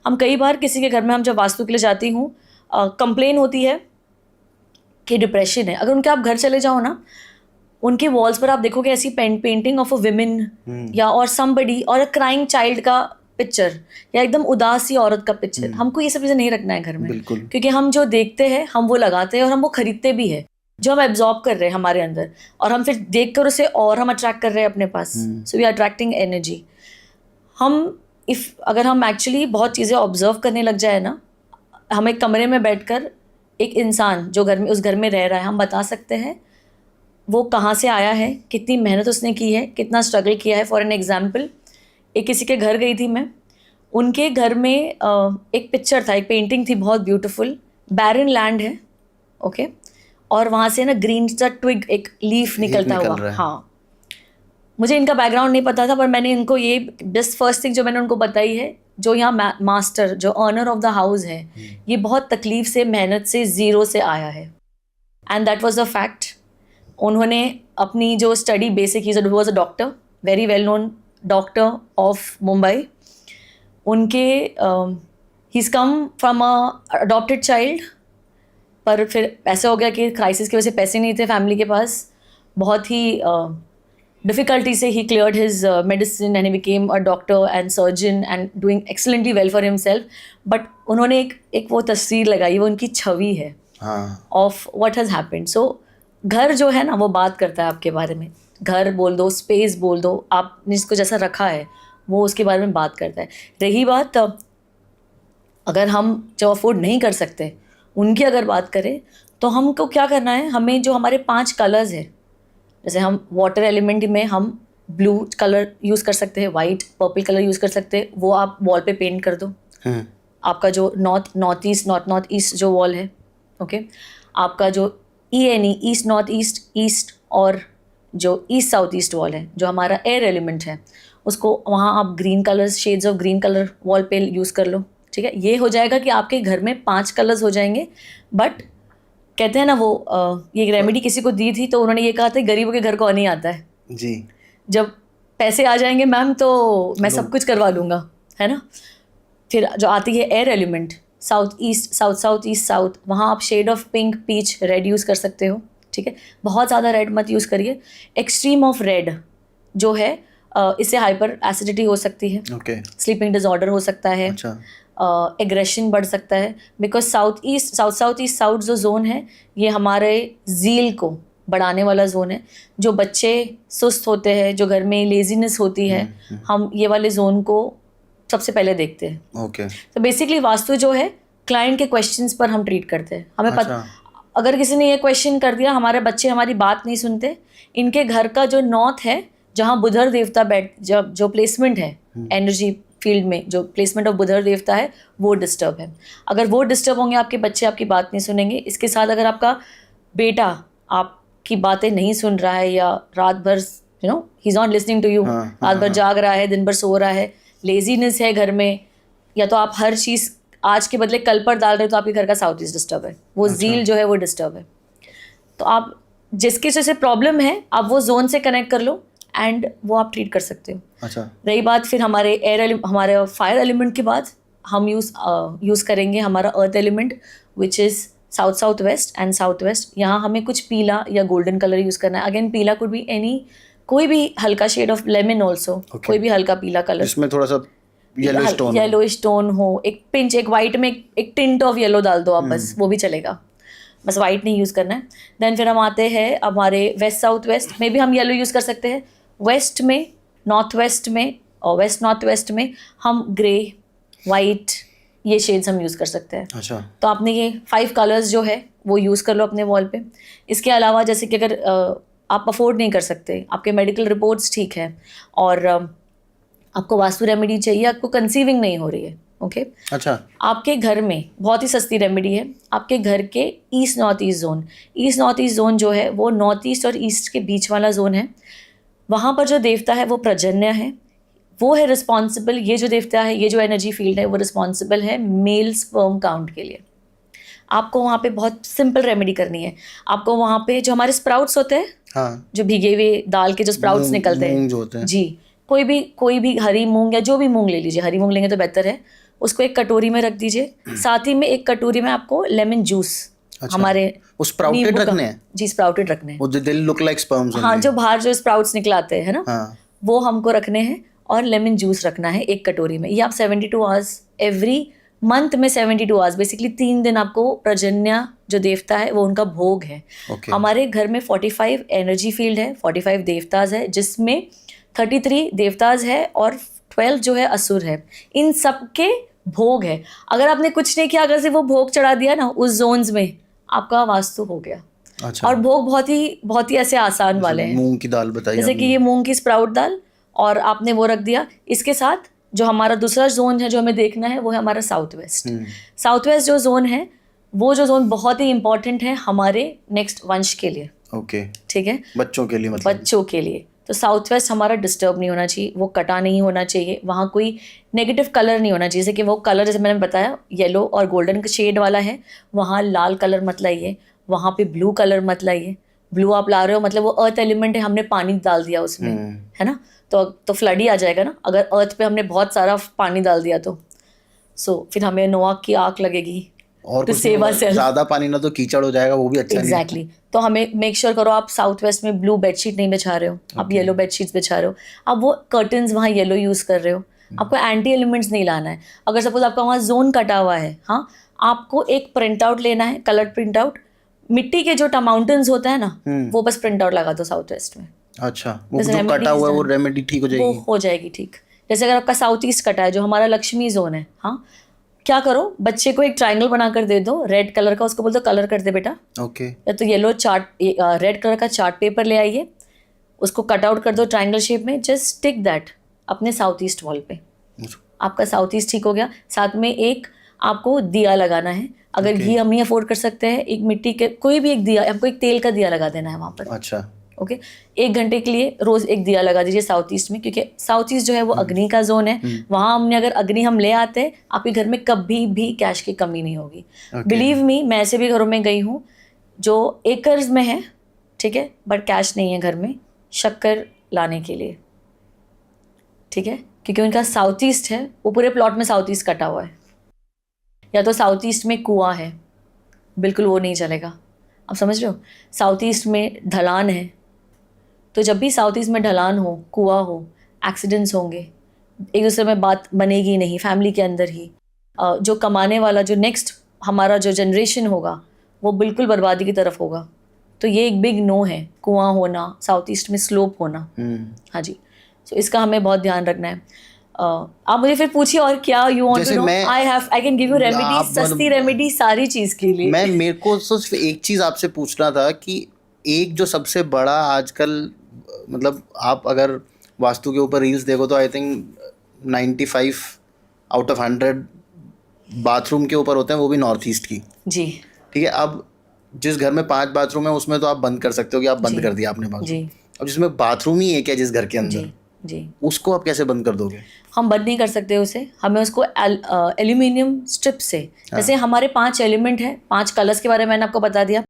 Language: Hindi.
हम कई बार किसी के घर में, हम जब वास्तु के लिए जाती हूँ, कंप्लेन होती है कि डिप्रेशन है। अगर उनके आप घर चले जाओ ना, उनके वॉल्स पर आप देखोगे ऐसी पेंटिंग ऑफ अ विमेन या और समबडी और अ क्राइंग चाइल्ड का पिक्चर या एकदम उदास सी औरत का पिक्चर। हमको ये सब चीज़ें नहीं रखना है घर में, क्योंकि हम जो देखते हैं हम वो लगाते हैं और हम वो खरीदते भी है, जो हम एब्जॉर्ब कर रहे हैं हमारे अंदर, और हम फिर देख कर उसे और हम अट्रैक्ट कर रहे हैं अपने पास। So we are attracting energy. अगर हम एक्चुअली बहुत चीज़ें ऑब्जर्व करने लग जाए ना, हम एक कमरे में बैठकर एक इंसान जो घर में, उस घर में रह रहा है, हम बता सकते हैं वो कहाँ से आया है, कितनी मेहनत उसने की है, कितना स्ट्रगल किया है। फॉर एन एग्जाम्पल, एक किसी के घर गई थी मैं, उनके घर में एक पिक्चर था, एक पेंटिंग थी बहुत ब्यूटीफुल, बैरन लैंड है, ओके, और वहाँ से ना ग्रीन सा ट्विग, एक लीफ निकलता हुआ। हाँ, मुझे इनका बैकग्राउंड नहीं पता था, पर मैंने इनको ये बेस्ट फर्स्ट थिंग जो मैंने उनको बताई है, जो यहाँ मास्टर, जो ऑनर ऑफ द हाउस है, ये बहुत तकलीफ से, मेहनत से, ज़ीरो से आया है, and that was a fact. उन्होंने अपनी जो study basic, he was a doctor, very well known doctor of Mumbai. उनके ही come from a adopted child, पर फिर ऐसा हो गया कि क्राइसिस की वजह से पैसे नहीं थे फैमिली के पास, बहुत ही डिफ़िकल्टी से ही cleared his medicine and he became a doctor and surgeon and doing excellently well for himself. But उन्होंने एक वो तस्वीर लगाई, वो उनकी छवि है of what has happened. So घर जो है ना, वो बात करता है आपके बारे में। घर बोल दो, स्पेस बोल दो, आपने इसको जैसा रखा है वो उसके बारे में बात करता है। रही बात अगर हम जो अफोर्ड नहीं कर सकते उनकी अगर बात करें, तो हमको क्या करना है, हमें जो हमारे 5 कलर्स है, जैसे हम वाटर एलिमेंट में हम ब्लू कलर यूज़ कर सकते हैं, वाइट, पर्पल कलर यूज़ कर सकते हैं, वो आप वॉल पे पेंट कर दो। आपका जो नॉर्थ ईस्ट जो वॉल है, ओके, आपका जो ENE, ईस्ट नॉर्थ ईस्ट और जो ईस्ट साउथ ईस्ट वॉल है, जो हमारा एयर एलिमेंट है, उसको वहाँ आप green colours, shades of green colour wall पे यूज़ कर लो, ठीक है। ये हो जाएगा कि आपके घर में 5 कलर्स हो जाएंगे। बट कहते हैं ना वो ये रेमेडी किसी को दी थी, तो उन्होंने ये कहा था गरीबों के घर कौन नहीं आता है जी, जब पैसे आ जाएंगे मैम तो मैं सब कुछ करवा लूँगा, है ना। फिर जो आती है एयर एलिमेंट, साउथ ईस्ट, वहाँ आप shade of pink, peach, red use कर सकते हो, ठीक है। बहुत ज़्यादा रेड मत यूज़ करिए। एक्सट्रीम ऑफ रेड जो है, इससे हाइपर एसिडिटी हो सकती है, स्लीपिंग डिसऑर्डर हो सकता है, एग्रेशन बढ़ सकता है, बिकॉज साउथ ईस्ट जो जोन है, ये हमारे ज़ील को बढ़ाने वाला जोन है। जो बच्चे सुस्त होते हैं, जो घर में लेजीनेस होती है, हम ये वाले जोन को सबसे पहले देखते हैं। तो बेसिकली वास्तु जो है, क्लाइंट के क्वेश्चंस पर हम ट्रीट करते हैं। हमें पता, अगर किसी ने ये क्वेश्चन कर दिया, हमारे बच्चे हमारी बात नहीं सुनते, इनके घर का जो नॉर्थ है, जहाँ बुधर देवता जो प्लेसमेंट है एनर्जी फील्ड में, जो प्लेसमेंट ऑफ बुधर देवता है, वो डिस्टर्ब है। अगर वो डिस्टर्ब होंगे, आपके बच्चे आपकी बात नहीं सुनेंगे। इसके साथ अगर आपका बेटा आपकी बातें नहीं सुन रहा है, या रात भर he is not listening to you, रात भर जाग रहा है, दिन भर सो रहा है, लेजीनेस है घर में, या तो आप हर चीज़ आज के बदले कल पर डाल रहे हो, तो आपके घर का साउथ ईस्ट डिस्टर्ब है, वो ज़ील जो है वो डिस्टर्ब है। तो आप जिसके से प्रॉब्लम है, आप वो जोन से कनेक्ट कर लो एंड वो आप ट्रीट कर सकते हो। रही बात फिर हमारे फायर एलिमेंट के बाद, हम यूज़ करेंगे हमारा earth element, which is south west and south west. यहाँ हमें कुछ पीला या गोल्डन कलर यूज़ करना है। अगेन पीला कुड बी एनी, कोई भी हल्का शेड ऑफ लेमन ऑल्सो, कोई भी हल्का पीला कलर जिसमें थोड़ा सा येलो स्टोन हो, एक पिंच, एक वाइट में एक टिंट ऑफ येलो डाल दो आप, बस वो भी चलेगा, बस वाइट नहीं यूज़ करना है। देन फिर हम आते हैं हमारे वेस्ट साउथ वेस्ट में भी हम येलो यूज़ कर सकते हैं। वेस्ट में, नॉर्थ वेस्ट में और वेस्ट नॉर्थ वेस्ट में हम ग्रे, वाइट, ये शेड्स हम यूज़ कर सकते हैं। अच्छा, तो आपने ये 5 कलर्स जो है वो यूज़ कर लो अपने वॉल पे। इसके अलावा जैसे कि अगर आप अफोर्ड नहीं कर सकते, आपके मेडिकल रिपोर्ट्स ठीक है और आपको वास्तु रेमेडी चाहिए, आपको कंसीविंग नहीं हो रही है, ओके, अच्छा, आपके घर में बहुत ही सस्ती रेमेडी है। आपके घर के ईस्ट नॉर्थ ईस्ट जोन जो है, वो नॉर्थ ईस्ट और ईस्ट के बीच वाला जोन है। वहाँ पर जो देवता है वो प्रजन्य है, वो है रिस्पॉन्सिबल, ये जो देवता है, ये जो एनर्जी फील्ड है, वो रिस्पॉन्सिबल है मेल स्पर्म काउंट के लिए। आपको वहाँ पे बहुत सिंपल रेमेडी करनी है। आपको वहाँ पे जो हमारे स्प्राउट्स होते हैं, हाँ, जो भीगे हुए दाल के जो स्प्राउट्स निकलते हैं जी, कोई भी हरी मूंग या जो भी मूंग ले लीजिए, हरी मूंग लेंगे तो बेहतर है, उसको एक कटोरी में रख दीजिए, साथ ही में एक कटोरी में आपको लेमन जूस, हमारे वो स्प्राउटेड रखने हैं? जी स्प्राउटेड रखने हैं, वो दे लुक लाइक स्पर्म्स। हाँ, जो बाहर जो स्प्राउट्स निकलाते हैं ना, हाँ, वो हमको रखने हैं, और लेमन जूस रखना है एक कटोरी में। ये आप 72 आवर्स एवरी मंथ में 72 आवर्स, बेसिकली 3 दिन आपको प्रजन्य जो देवता है वो उनका भोग है। हमारे घर में 45 एनर्जी फील्ड है, 45 देवताज है, जिसमें 33 देवताज है और 12 जो है असुर है। इन सब के भोग है। अगर आपने कुछ नहीं किया, अगर सिर्फ वो भोग चढ़ा दिया ना उस जोन्स में, आपका वास्तु हो गया। अच्छा। और भोग बहुत ही ऐसे आसान वाले हैं। मूंग की दाल बताइए, जैसे कि ये मूंग की स्प्राउट दाल, और आपने वो रख दिया। इसके साथ जो हमारा दूसरा जोन है जो हमें देखना है वो है हमारा साउथ वेस्ट। साउथ वेस्ट जो जोन है, वो जो जोन बहुत ही इंपॉर्टेंट है हमारे नेक्स्ट वंश के लिए। ओके, ठीक है, बच्चों के लिए, मतलब बच्चों के लिए। तो साउथ वेस्ट हमारा डिस्टर्ब नहीं होना चाहिए, वो कटा नहीं होना चाहिए, वहाँ कोई नेगेटिव कलर नहीं होना चाहिए। जैसे कि वो कलर जैसे मैंने बताया येलो और गोल्डन शेड वाला है, वहाँ लाल कलर मत लाइए, वहाँ पे ब्लू कलर मत लाइए। ब्लू आप ला रहे हो मतलब वो अर्थ एलिमेंट है, हमने पानी डाल दिया उसमें, है ना, तो फ्लड ही आ जाएगा ना अगर अर्थ पे हमने बहुत सारा पानी डाल दिया तो। फिर हमें नोआह की आग लगेगी, और तो कुछ सेवा नहीं, से ज्यादा पानी ना तो कीचड़ हो जाएगा, वो भी अच्छा नहीं। एग्जैक्टली। तो हमें मेक श्योर करो आप साउथ वेस्ट में ब्लू बेडशीट नहीं बिछा रहे हो, आप येलो बेडशीट्स बिछा रहे हो, आप वो कर्टन्स वहाँ येलो यूज़ कर रहे हो। आपको एंटी एलिमेंट्स नहीं लाना है। अगर सपोज आपका वहाँ जोन कटा हुआ है, हाँ, आपको एक प्रिंट आउट लेना है, कलर प्रिंट आउट। मिट्टी के जो माउंटेन्स होता है ना, वो बस प्रिंट आउट लगा दो साउथ वेस्ट में। अच्छा, वो जो कटा हुआ है वो रेमेडी ठीक हो जाएगी? वो हो जाएगी ठीक। जैसे अगर आपका साउथ ईस्ट कटा है, जो हमारा लक्ष्मी जोन है, हाँ, क्या करो, बच्चे को एक ट्रायंगल बनाकर दे दो रेड कलर का, उसको बोल दो कलर कर दे बेटा। ओके। या तो येलो चार्ट, रेड कलर का चार्ट पेपर ले आइए, उसको कट आउट कर दो ट्रायंगल शेप में, जस्ट स्टिक दैट अपने साउथ ईस्ट वॉल पे। आपका साउथ ईस्ट ठीक हो गया। साथ में एक आपको दिया लगाना है। अगर घी हम नहीं अफोर्ड कर सकते हैं, एक मिट्टी के कोई भी एक दिया, आपको एक तेल का दिया लगा देना है वहाँ पर। अच्छा, ओके, 1 घंटे के लिए रोज एक दिया लगा दीजिए साउथ ईस्ट में, क्योंकि साउथ ईस्ट जो है वो अग्नि का जोन है। वहाँ हमने अगर अग्नि हम ले आते हैं, आपके घर में कभी भी कैश की कमी नहीं होगी। बिलीव मी, मैं ऐसे भी घरों में गई हूँ जो एकर्स में है, ठीक है, बट कैश नहीं है घर में शक्कर लाने के लिए, ठीक है, क्योंकि उनका साउथ ईस्ट है, वो पूरे प्लॉट में साउथ ईस्ट कटा हुआ है। या तो साउथ ईस्ट में कुआं है, बिल्कुल वो नहीं चलेगा। आप समझ रहे हो? साउथ ईस्ट में ढलान है, तो जब भी साउथ ईस्ट में ढलान हो, कुआं हो, एक्सीडेंट्स होंगे, एक दूसरे में बात बनेगी नहीं, फैमिली के अंदर ही जो कमाने वाला जो नेक्स्ट हमारा जो जनरेशन होगा वो बिल्कुल बर्बादी की तरफ होगा। तो ये एक बिग नो है, कुआं होना, साउथ ईस्ट में स्लोप होना। हाँ जी, तो इसका हमें बहुत ध्यान रखना है। आप मुझे फिर पूछिए और क्या you want to know. I can give you remedy, सस्ती रेमेडी सारी चीज़ के लिए। मेरे को सिर्फ एक चीज़ आपसे पूछना था कि एक जो सबसे बड़ा आजकल, मतलब आप अगर वास्तु के ऊपर रील्स देखो तो I think 95 out of 100 bathroom के ऊपर होते हैं, वो भी नॉर्थ ईस्ट की। जी, ठीक है। अब जिस घर में 5 बाथरूम है उसमें तो आप बंद कर सकते हो कि आप बंद कर दिया आपने बाथरूम। जी। अब जिसमें बाथरूम ही एक है जिस घर के अंदर, जी, उसको आप कैसे बंद कर दोगे? हम बंद नहीं कर सकते उसे, हमें उसको एल्यूमिनियम स्ट्रिप से, जैसे हमारे 5 एलिमेंट है, 5 कलर्स के बारे में मैंने आपको बता दिया।